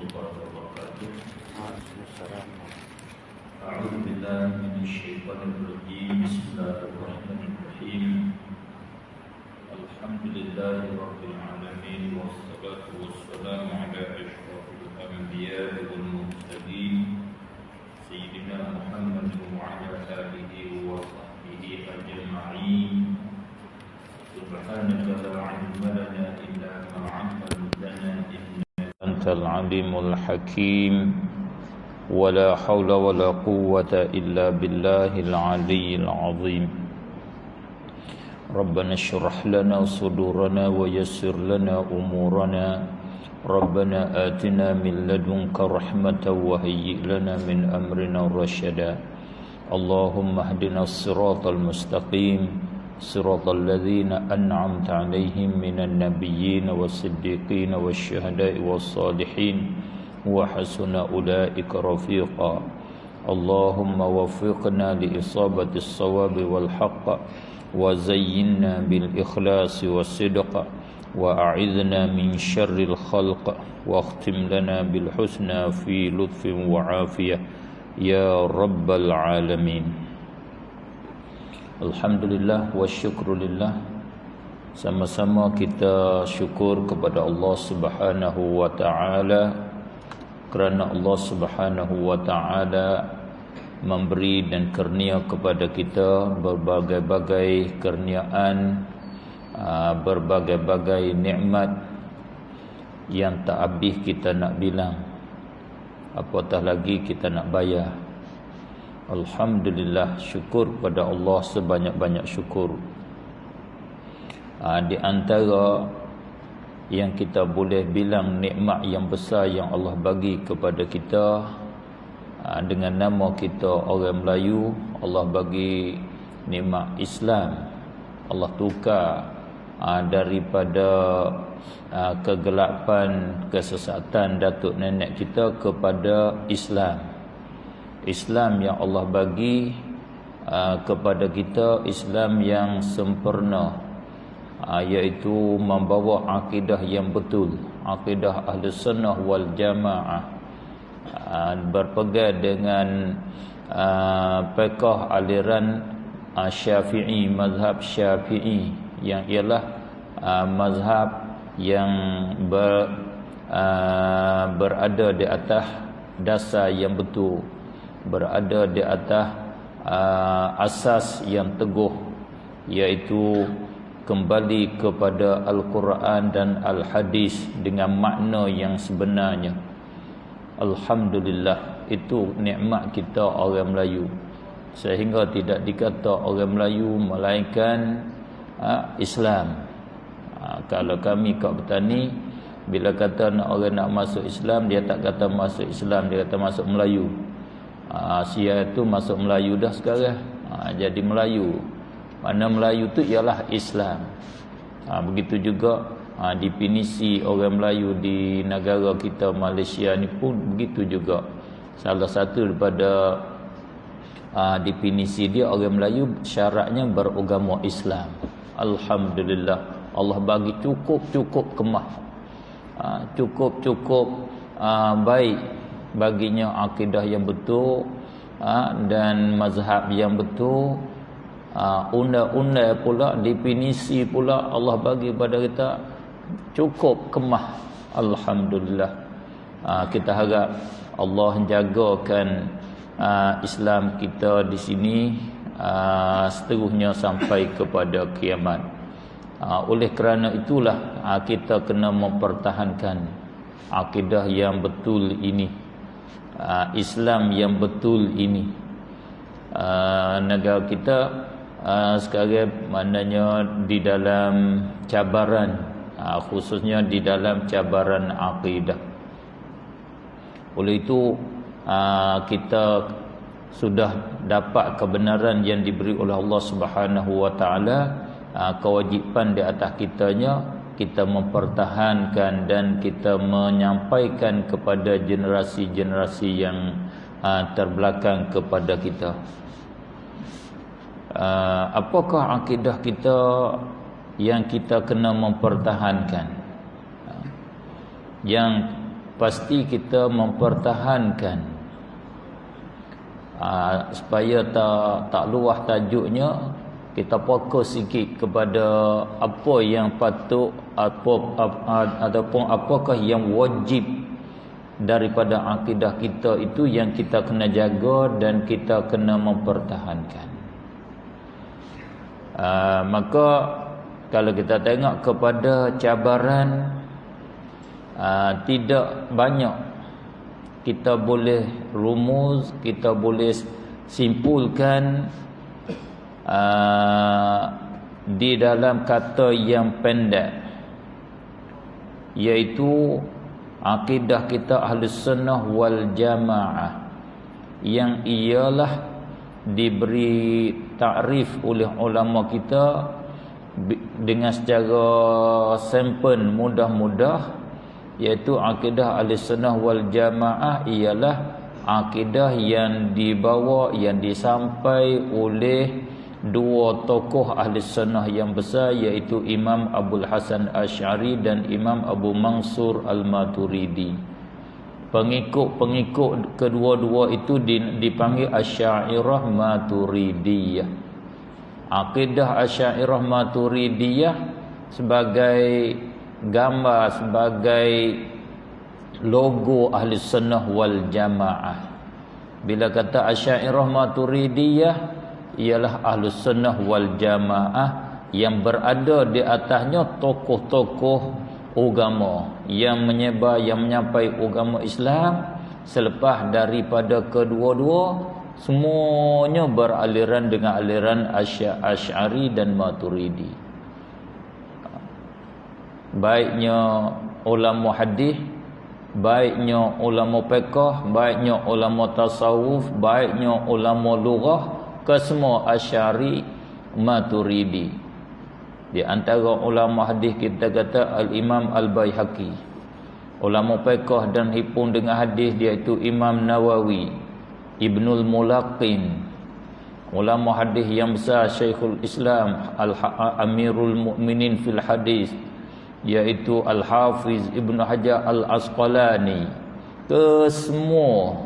الله وبركاته. أعوذ بالله من الشيطان الرجيم. بسم الله الرحمن الرحيم. الحمد لله رب العالمين، والصلاة والسلام على أشرف الأنبياء والمرسلين سيدنا محمد وعلى آله وصحبه أجمعين. سبحانك لا علم لنا إلا ما علمتنا إنك أنت العليم الحكيم. ولا حول ولا قوة إلا بالله العلي العظيم. ربنا اشرح لنا صدورنا ويسر لنا أمورنا. ربنا آتنا من لدنك رحمة وهيئ لنا من أمرنا رشدا. اللهم اهدنا الصراط المستقيم، صراط الذين أنعمت عليهم من النبيين والصديقين والشهداء والصالحين وحسن أولئك رفيقا. اللهم وفقنا لإصابة الصواب والحق، وزينا بالإخلاص والصدق، وأعذنا من شر الخلق، واختم لنا بالحسنى في لطف وعافية يا رب العالمين. Alhamdulillah wa syukrulillah. Sama-sama kita syukur kepada Allah Subhanahu wa ta'ala, kerana Allah Subhanahu wa ta'ala memberi dan kurnia kepada kita berbagai-bagai kurniaan, berbagai-bagai nikmat yang tak habis kita nak bilang, apatah lagi kita nak bayar. Alhamdulillah, syukur kepada Allah sebanyak-banyak syukur. Di antara yang kita boleh bilang nikmat yang besar yang Allah bagi kepada kita, dengan nama kita orang Melayu, Allah bagi nikmat Islam. Allah tukar daripada kegelapan, kesesatan datuk nenek kita kepada Islam. Islam yang Allah bagi kepada kita, Islam yang sempurna, iaitu membawa akidah yang betul, akidah ahli sunnah wal jamaah, berpegang dengan fiqh aliran Syafi'i, mazhab Syafi'i, yang ialah mazhab yang berada di atas dasar yang betul, berada di atas asas yang teguh, iaitu kembali kepada Al-Quran dan Al-Hadis dengan makna yang sebenarnya. Alhamdulillah, itu nikmat kita orang Melayu, sehingga tidak dikata orang Melayu melainkan Islam. Kalau kami kat petani, bila kata orang nak masuk Islam, dia tak kata masuk Islam, dia kata masuk Melayu. Sia itu masuk Melayu dah sekarang, jadi Melayu. Mana Melayu tu ialah Islam. Begitu juga definisi orang Melayu di negara kita Malaysia ni pun begitu juga. Salah satu daripada definisi dia, orang Melayu syaratnya beragama Islam. Alhamdulillah, Allah bagi cukup kemah, cukup baik baginya akidah yang betul, dan mazhab yang betul, undang-undang pula, definisi pula Allah bagi pada kita cukup kemah. Alhamdulillah. Kita harap Allah jagakan Islam kita di sini seterusnya sampai kepada kiamat. Oleh kerana itulah kita kena mempertahankan akidah yang betul ini, Islam yang betul ini. Negara kita sekarang maknanya di dalam cabaran, khususnya di dalam cabaran akidah. Oleh itu kita sudah dapat kebenaran yang diberi oleh Allah Subhanahu wa ta'ala. Kewajipan di atas kitanya, kita mempertahankan dan kita menyampaikan kepada generasi-generasi yang terbelakang kepada kita. Apakah akidah kita yang kita kena mempertahankan? Yang pasti kita mempertahankan supaya tak luah tajuknya. Kita fokus sikit kepada apa yang patut ataupun apakah yang wajib daripada akidah kita itu yang kita kena jaga dan kita kena mempertahankan. Maka kalau kita tengok kepada cabaran, tidak banyak kita boleh rumus, kita boleh simpulkan di dalam kata yang pendek, iaitu akidah kita Ahlus Sunnah wal Jamaah, yang ialah diberi takrif oleh ulama kita dengan secara simple, mudah-mudah, iaitu akidah Ahlus Sunnah wal Jamaah ialah akidah yang dibawa, yang disampai oleh dua tokoh ahli sunnah yang besar, iaitu Imam Abdul Hasan Asy'ari dan Imam Abu Mansur Al-Maturidi. Pengikut kedua-dua itu dipanggil Asy'ariyah Maturidiyah. Akidah Asy'ariyah Maturidiyah sebagai gambar, sebagai logo ahli sunnah wal jamaah. Bila kata Asy'ariyah Maturidiyah, ialah Ahlus Sunnah wal Jamaah yang berada di atasnya tokoh-tokoh agama yang menyebar, yang menyampai agama Islam. Selepas daripada kedua-dua, semuanya beraliran dengan aliran Asy'ari dan Maturidi. Baiknya ulama hadis, baiknya ulama fiqh, baiknya ulama tasawuf, baiknya ulama lughah, kesemua Asy'ari Maturidi. Di antara ulama hadis kita kata Al-Imam Al-Baihaqi. Ulama fiqh dan hipun dengan hadis iaitu Imam Nawawi, Ibnul Mulaqin. Ulama hadis yang besar Syekhul Islam, Amirul Mukminin fil hadis, iaitu Al-Hafiz Ibnu Hajar Al-Asqalani. Kesemua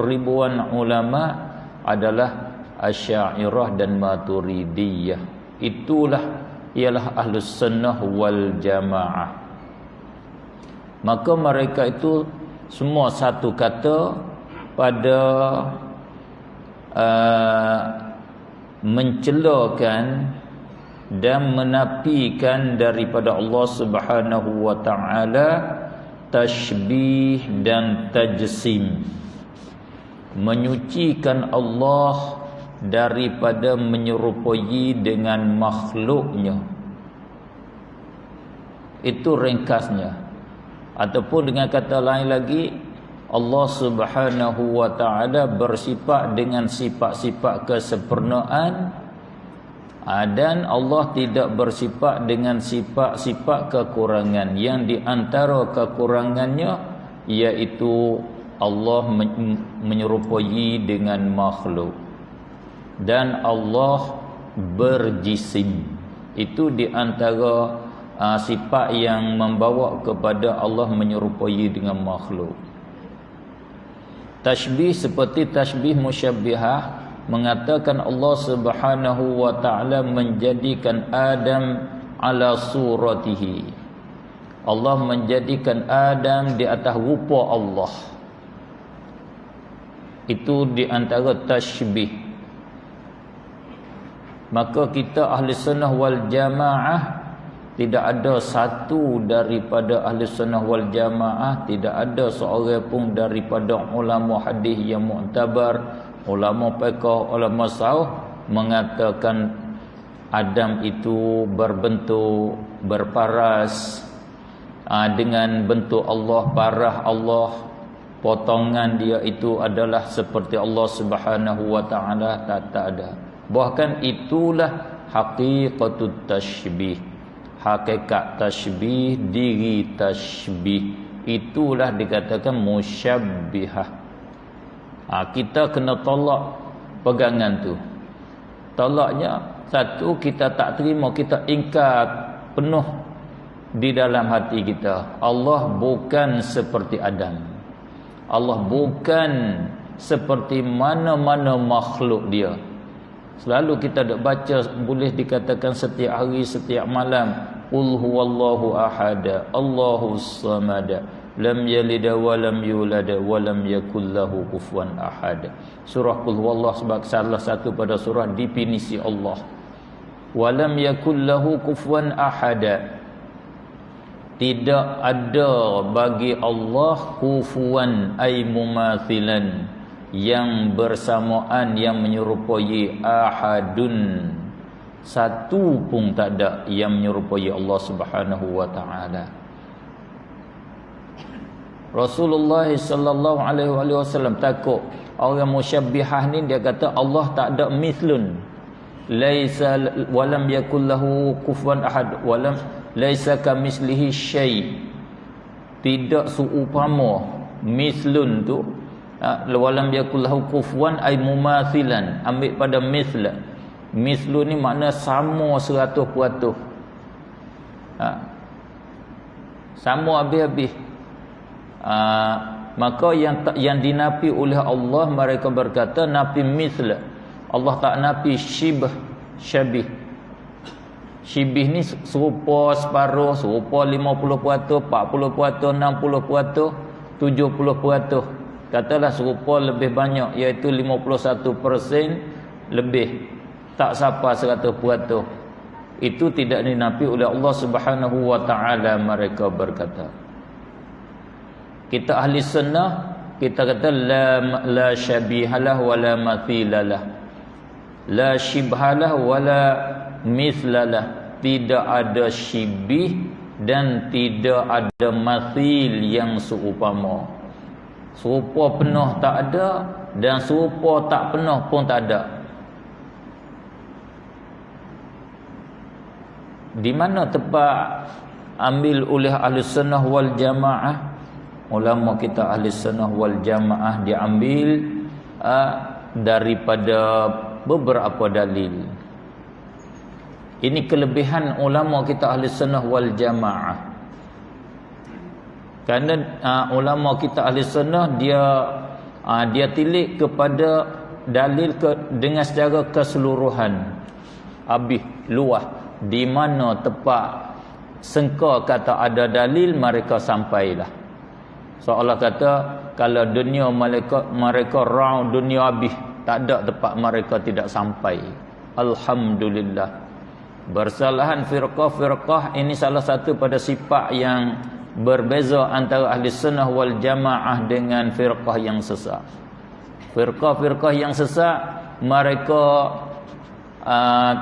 ribuan ulama adalah Asy'ariyah dan Maturidiyah. Itulah ialah Ahlus Sunnah wal Jamaah. Maka mereka itu semua satu kata pada mencelakan dan menafikan daripada Allah Subhanahu wa taala tashbih dan tajsim, menyucikan Allah daripada menyerupai dengan makhluknya. Itu ringkasnya. Ataupun dengan kata lain lagi, Allah Subhanahu wa taala bersifat dengan sifat-sifat kesempurnaan, dan Allah tidak bersifat dengan sifat-sifat kekurangan. Yang di antara kekurangannya iaitu Allah menyerupai dengan makhluk, dan Allah berjisim. Itu di antara sifat yang membawa kepada Allah menyerupai dengan makhluk. Tashbih seperti tashbih musyabbihah mengatakan Allah Subhanahu wa taala menjadikan Adam ala suratihi. Allah menjadikan Adam di atas rupa Allah. Itu di antara tashbih. Maka kita Ahli Sunnah wal Jamaah, tidak ada satu daripada Ahli Sunnah wal Jamaah, tidak ada seorang pun daripada ulama hadis yang mu'tabar, ulama fiqh, ulama tasawuf mengatakan Adam itu berbentuk berparas dengan bentuk Allah, parah Allah, potongan dia itu adalah seperti Allah Subhanahu wa taala. Tak ada. Bahkan itulah haqiqatut tashbih. Hakikat tashbih, diri tashbih, itulah dikatakan musyabbihah. Kita kena tolak pegangan tu. Tolaknya, satu, kita tak terima, kita ingkar penuh di dalam hati kita. Allah bukan seperti Adam. Allah bukan seperti mana-mana makhluk dia. Selalu kita dok baca, boleh dikatakan setiap hari, setiap malam, qul huwallahu ahad, Allahus samad, lam yalid wa lam yulad wa lam yakul lahu kufuwan ahad. Surah qul huwallahu sebagai salah satu pada surah definisi Allah. Wa lam yakul lahu kufuwan ahad. Tidak ada bagi Allah kufuwan ay mumathilan, yang bersamaan, yang menyerupai, ahadun, satu pun tak ada yang menyerupai Allah Subhanahu wa taala. Rasulullah sallallahu alaihi wasallam takut orang musyabbihah ni, dia kata Allah tak ada mithlun, laisa walam yakul lahu kufuwan ahad, walam laisa kamislihi syai', tidak seumpama. Mithlun tu walam yakul lahu kufuwan ay mumathilan, ambil pada mithla. Mithlu ni makna sama 100%. Sama habis-habis. Maka yang dinafi oleh Allah, mereka berkata nafi mithla. Allah tak nafi syibh, syabih. Syibih ni serupa separuh, serupa 50%, 40%, 60%, 70%. Katalah serupa lebih banyak, iaitu 51% lebih, tak sampai 100%. Itu tidak dinafi oleh Allah Subhanahu wa taala, mereka berkata. Kita ahli sunnah, kita kata la syabihalah wala mathilalah, la shibhalah wala mithlalah. Tidak ada syibih dan tidak ada mathil yang seumpama. Serupa penuh tak ada, dan serupa tak penuh pun tak ada. Di mana tempat ambil oleh ahli sunnah wal jamaah? Ulama kita ahli sunnah wal jamaah diambil daripada beberapa dalil. Ini kelebihan ulama kita ahli sunnah wal jamaah. Kerana ulama kita ahli sunnah, dia tilik kepada dalil dengan secara keseluruhan, habis luah. Di mana tempat sengka kata ada dalil, mereka sampailah. Seolah kata kalau dunia mereka round dunia habis, tak ada tempat mereka tidak sampai. Alhamdulillah. Bersalahan firqah-firqah ini salah satu pada sifat yang berbeza antara ahli sunnah wal jamaah dengan firqah yang sesat. Firqah-firqah yang sesat, mereka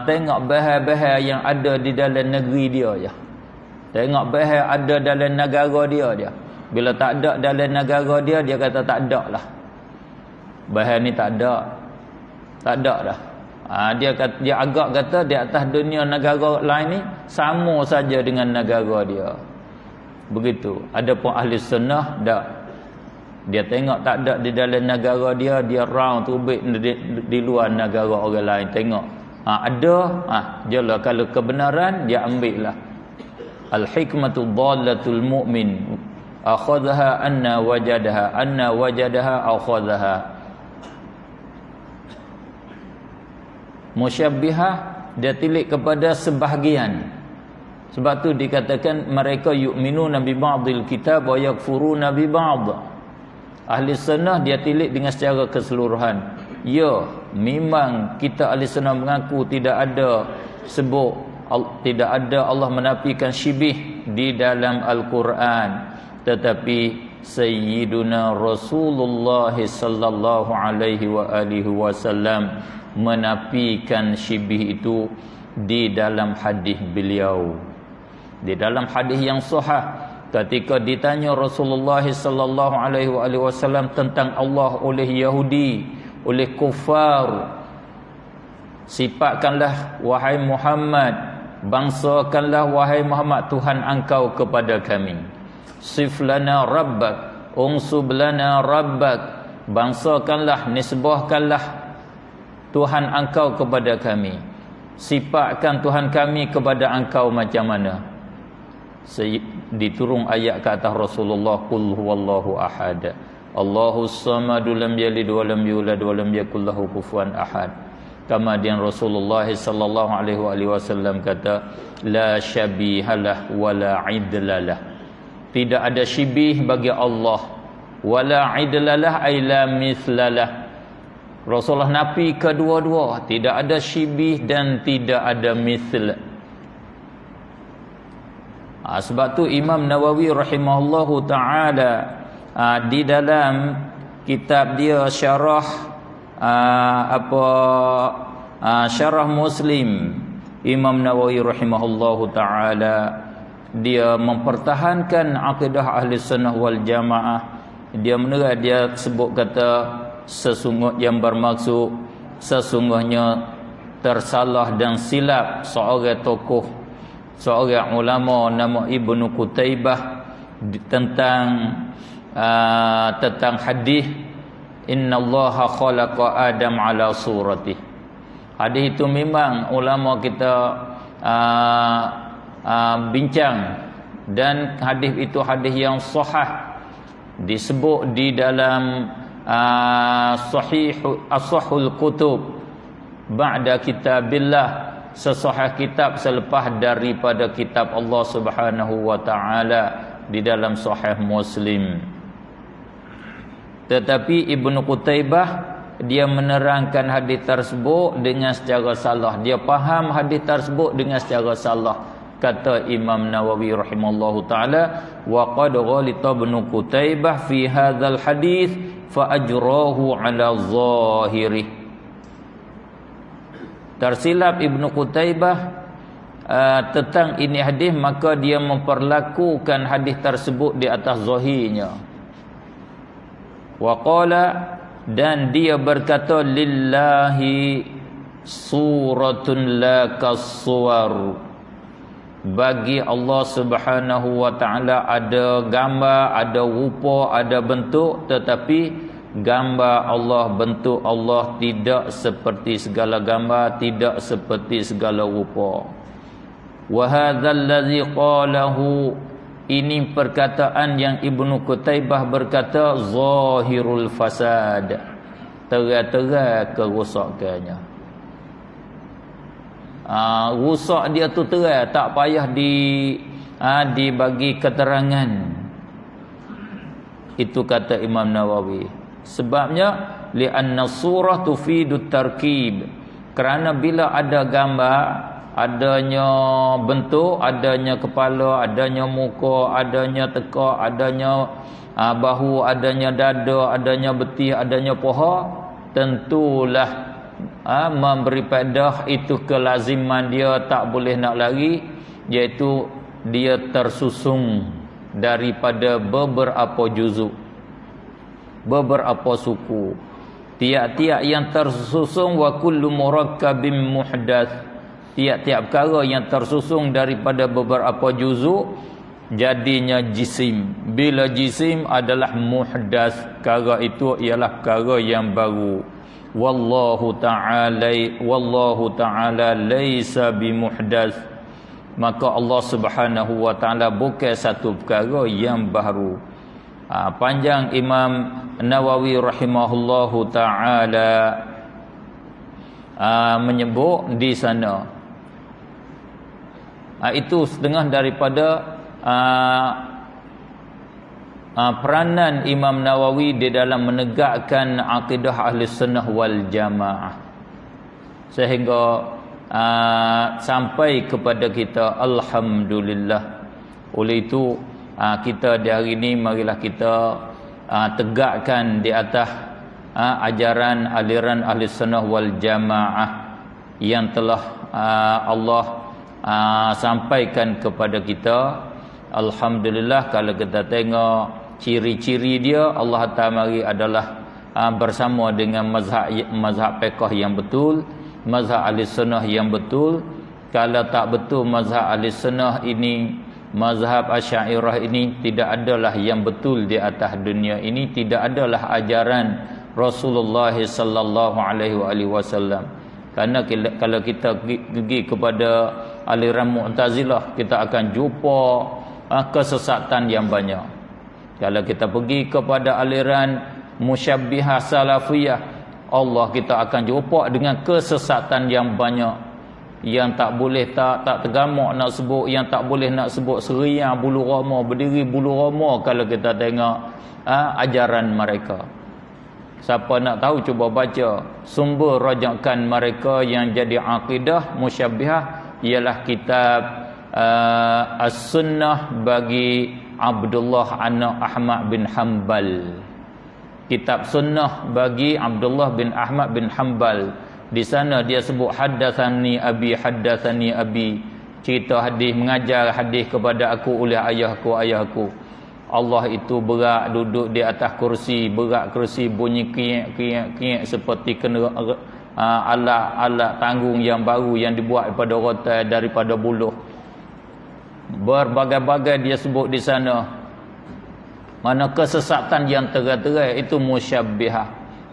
tengok bahaya-bahaya yang ada di dalam negeri dia je. Tengok bahaya ada dalam negara dia je. Bila tak ada dalam negara dia, dia kata tak ada lah. Bahaya ni tak ada. Tak ada dah. Dia agak kata di atas dunia negara lain ni sama saja dengan negara dia. Begitu. Adapun ahli sunnah tak. Dia tengok tak ada di dalam negara dia, dia round tubik di luar negara orang lain. Tengok ada, jelah kalau kebenaran dia ambil lah. Al-hikmatu dhallatul mu'min, akhadha anna wajadaha akhadha. Musyabbihah dia tilik kepada sebahagian. Sebab tu dikatakan mereka yu'minuna bi ba'dil kitab wa yakfuruna bi ba'd. Ahli sunnah dia tilik dengan secara keseluruhan. Ya, memang kita ahli sunnah mengaku tidak ada tidak ada Allah menafikan syibih di dalam Al-Quran, tetapi Sayyiduna Rasulullah sallallahu alaihi wa alihi wasallam menafikan syibih itu di dalam hadis beliau. Di dalam hadis yang sahih, ketika ditanya Rasulullah sallallahu alaihi wasallam tentang Allah oleh Yahudi, oleh kufar, sifatkanlah wahai Muhammad, bangsakanlah wahai Muhammad Tuhan engkau kepada kami. Sif lana rabbak, unsub lana rabbak, bangsakanlah, nisbahkanlah Tuhan engkau kepada kami. Sifatkan Tuhan kami kepada engkau macam mana? diturung ayat ke atas Rasulullah, qul huwallahu ahad, Allahus samad, lam yalid wa lam yulad wa lam yakul lahu kufuwan ahad. Kemudian Rasulullah sallallahu alaihi wasallam kata, la syabihalah wa la idlalah, tidak ada syibih bagi Allah, wala idlalah ay la mithlalah. Rasulullah nafi kedua-dua, tidak ada syibih dan tidak ada mithl. Sebab tu Imam Nawawi rahimahullahu taala di dalam kitab dia syarah syarah Muslim, Imam Nawawi rahimahullahu taala dia mempertahankan akidah ahli sunnah wal jamaah. Dia menerang, dia sebut kata yang bermaksud sesungguhnya tersalah dan silap seorang tokoh, seorang ulama nama Ibnu Qutaibah tentang hadis innallaha khalaqa Adam ala surati. Hadis itu memang ulama kita bincang, dan hadis itu hadis yang sahih, disebut di dalam sahihul kutub ba'da kitabillah, sesahih kitab selepas daripada kitab Allah Subhanahu wa taala, di dalam sahih Muslim. Tetapi Ibnu Qutaibah dia menerangkan hadis tersebut dengan secara salah. Dia faham hadis tersebut dengan secara salah. Kata Imam Nawawi rahimallahu taala, wa qad ghalita Ibnu Qutaibah fi hadzal hadis fa ajrahu ala zahiri. Tersilap Ibnu Qutaibah tentang ini hadis, maka dia memperlakukan hadis tersebut di atas zahirnya. Wa qala, dan dia berkata, lillahi suratun la kassuwar, bagi Allah Subhanahu wa taala ada gambar, ada rupa, ada bentuk, tetapi gambar Allah, bentuk Allah tidak seperti segala gambar, tidak seperti segala rupa. Wa hadzal ladzi qalahu, ini perkataan yang Ibnu Qutaibah berkata, zahirul fasad, terang-terang kerosakannya. Rusak dia tu terang, tak payah dibagi keterangan. Itu kata Imam Nawawi. Sebabnya li'anna surah tufidu tarkib, kerana bila ada gambar, adanya bentuk, adanya kepala, adanya muka, adanya tekak, adanya bahu, adanya dada, adanya betih, adanya paha, tentulah memberi faedah itu kelaziman dia tak boleh nak lari, iaitu dia tersusung daripada beberapa juzuk, beberapa suku. Tiap-tiap yang tersusung, wa kullu murakkabim muhdats, tiap-tiap perkara yang tersusung daripada beberapa juzuk jadinya jisim. Bila jisim adalah muhdats, perkara itu ialah perkara yang baru. Wallahu ta'ala laisa bimuhdats, maka Allah Subhanahu wa taala bukan satu perkara yang baru. Panjang Imam Nawawi rahimahullahu taala menyebut di sana. Itu setengah daripada peranan Imam Nawawi di dalam menegakkan akidah ahli sunnah wal jamaah, sehingga sampai kepada kita, alhamdulillah. Oleh itu kita di hari ini, marilah kita tegakkan di atas ajaran aliran ahli sunnah wal jamaah yang telah Allah sampaikan kepada kita. Alhamdulillah, kalau kita tengok ciri-ciri dia, Allah Ta'ala mari adalah bersama dengan mazhab fiqh yang betul, mazhab ahli sunnah yang betul. Kalau tak betul mazhab ahli sunnah ini, mazhab Asy'ariyah ini, tidak adalah yang betul di atas dunia ini, tidak adalah ajaran Rasulullah sallallahu alaihi wasallam. Karena kalau kita pergi kepada aliran Mu'tazilah, kita akan jumpa kesesatan yang banyak. Kalau kita pergi kepada aliran musyabbihah salafiyah, Allah kita akan jumpa dengan kesesatan yang banyak. Yang tak boleh tak tergamak nak sebut, yang tak boleh nak sebut seriang bulu roma, berdiri bulu roma kalau kita tengok ajaran mereka. Siapa nak tahu cuba baca sumber rujukan mereka yang jadi akidah musyabbihah ialah kitab As-Sunnah bagi Abdullah anak Ahmad bin Hanbal. Kitab Sunnah bagi Abdullah bin Ahmad bin Hanbal. Di sana dia sebut haddatsani abi, cerita hadis, mengajar hadis kepada aku oleh ayahku. Allah itu berat duduk di atas kursi, berat kursi bunyi kiak seperti kena alat tanggung yang baru yang dibuat daripada rotan, daripada buluh. Berbagai-bagai dia sebut di sana. Mana kesesatan yang terang-terang itu musyabbihah.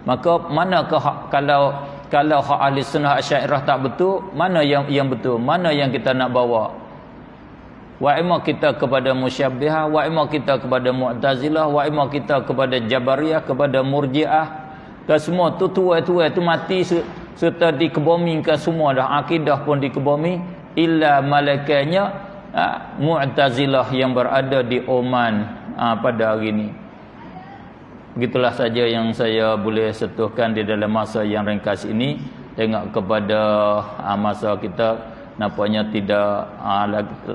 Maka manakah kalau hak ahli sunnah Asy'ariyah tak betul, mana yang betul, mana yang kita nak bawa? Wa imma kita kepada musyabbihah, wa imma kita kepada mu'tazilah, wa imma kita kepada jabariyah, kepada murji'ah. Dan semua tu tuai-tuai tu mati serta dikebomingkan semua dah, akidah pun dikebomi, illa malakanya mu'tazilah yang berada di Oman pada hari ini. Begitulah saja yang saya boleh sentuhkan di dalam masa yang ringkas ini. Tengok kepada masa kita nampaknya tidak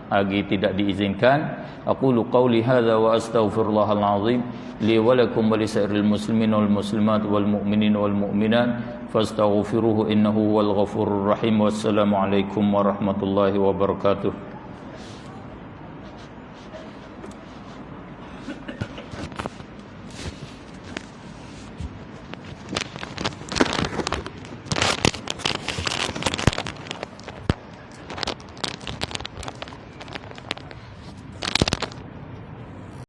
lagi tidak diizinkan. Aqulu qawli hadza wa astaghfirullahal azim li wa lakum wa lisairil muslimin wal muslimat wal mu'minin wal mu'minat fastaghfiruhu innahu huwal ghafurur rahim. Wassalamu alaikum warahmatullahi wabarakatuh.